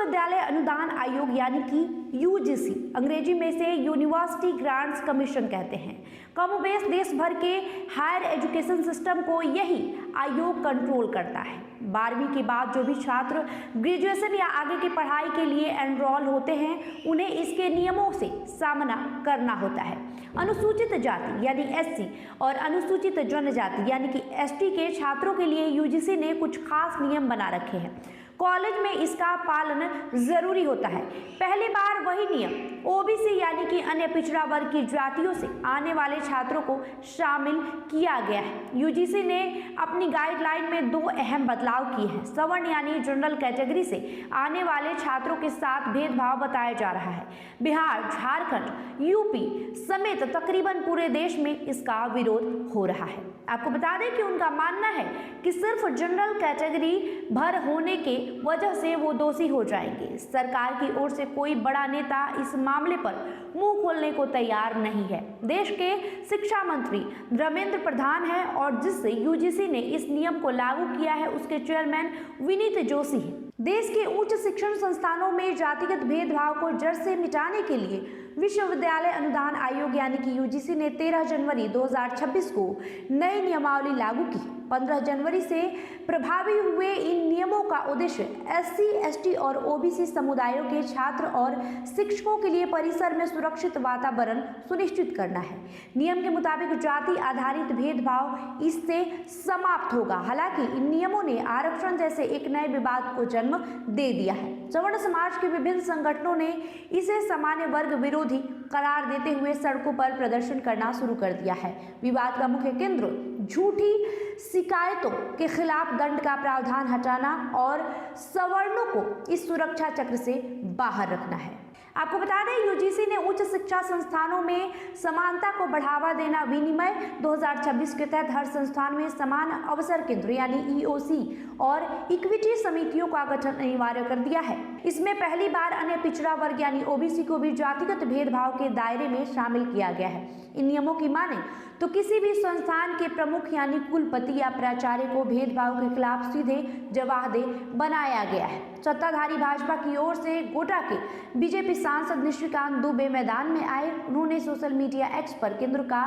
विश्वविद्यालय अनुदान आयोग यानी कि यूजीसी, अंग्रेजी में से यूनिवर्सिटी ग्रांट्स कमीशन कहते हैं, कमोबेश देश भर के हायर एजुकेशन सिस्टम को यही आयोग कंट्रोल करता है। 12वीं के बाद जो भी छात्र ग्रेजुएशन या आगे की पढ़ाई के लिए एनरोल होते हैं उन्हें इसके नियमों से सामना करना होता है। अनुसूचित जाति यानी एससी और अनुसूचित जनजाति यानी कि एसटी के छात्रों के लिए यूजीसी ने कुछ खास नियम बना रखे हैं। कॉलेज में इसका पालन जरूरी होता है। पहली बार वही नियम ओबीसी यानी कि अन्य पिछड़ा वर्ग की जातियों से आने वाले छात्रों को शामिल किया गया है। यूजीसी ने अपनी गाइडलाइन में 2 अहम बदलाव किए हैं। सवर्ण यानी जनरल कैटेगरी से आने वाले छात्रों के साथ भेदभाव बताया जा रहा है। बिहार, झारखंड, यूपी समेत तकरीबन पूरे देश में इसका विरोध हो रहा है। आपको बता दें कि उनका मानना है कि सिर्फ जनरल कैटेगरी भर होने के वजह से वो दोषी हो जाएंगे। सरकार की ओर से कोई बड़ा नेता इस मामले पर मुंह खोलने को तैयार नहीं है। देश के शिक्षा मंत्री धर्मेंद्र प्रधान है और जिससे यूजीसी ने इस नियम को लागू किया है उसके चेयरमैन विनीत जोशी है। देश के उच्च शिक्षण संस्थानों में जातिगत भेदभाव को जड़ से मिटाने के लिए विश्वविद्यालय अनुदान आयोग यानी कि यूजीसी ने 13 जनवरी 2026 को नई नियमावली लागू की। 15 जनवरी से प्रभावी हुए इन नियमों का उद्देश्य एससी, एसटी और ओबीसी समुदायों के छात्र और शिक्षकों के लिए परिसर में सुरक्षित वातावरण सुनिश्चित करना है। नियम के मुताबिक जाति आधारित भेदभाव इससे समाप्त होगा। हालांकि इन नियमों ने आरक्षण जैसे एक नए विवाद को जन्म दे दिया है। सवर्ण समाज के विभिन्न संगठनों ने इसे सामान्य वर्ग विरोधी करार देते हुए सड़कों पर प्रदर्शन करना शुरू कर दिया है। विवाद का मुख्य केंद्र झूठी शिकायतों के खिलाफ दंड का प्रावधान हटाना और सवर्णों को इस सुरक्षा चक्र से बाहर रखना है। आपको बता दें यूजीसी ने उच्च शिक्षा संस्थानों में समानता को बढ़ावा देना विनिमय 2026 के तहत हर संस्थान में समान अवसर केंद्र यानी ईओसी और इक्विटी समितियों का गठन अनिवार्य कर दिया है। इसमें पहली बार अन्य पिछड़ा वर्ग यानी ओबीसी को भी जातिगत भेदभाव के दायरे में शामिल किया गया है। इन नियमों की माने तो किसी भी संस्थान के प्रमुख यानी कुलपति या प्राचार्य को भेदभाव के खिलाफ सीधे जवाबदेह बनाया गया है। सत्ताधारी भाजपा की ओर से गोटा के बीजेपी सांसद निशिकांत दुबे मैदान में आए। उन्होंने सोशल मीडिया एक्स पर केंद्र का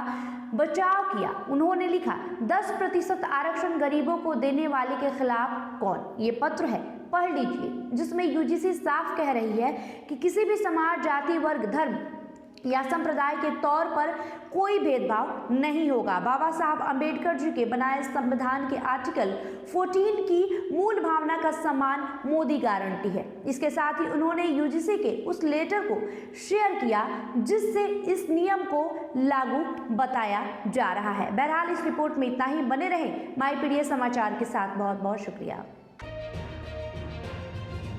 बचाव किया। उन्होंने लिखा 10% आरक्षण गरीबों को देने वाले के खिलाफ कौन? ये पत्र है, पढ़ लीजिए, जिसमें यूजीसी साफ कह रही है कि किसी भी समाज, जाति, वर्ग, धर्म या संप्रदाय के तौर पर कोई भेदभाव नहीं होगा। बाबा साहब अंबेडकर जी के बनाए संविधान के आर्टिकल 14 की मूल भावना का सम्मान मोदी गारंटी है। इसके साथ ही उन्होंने यूजीसी के उस लेटर को शेयर किया जिससे इस नियम को लागू बताया जा रहा है। बहरहाल इस रिपोर्ट में इतना ही। बने रहे माई पीडीएस समाचार के साथ। बहुत बहुत शुक्रिया।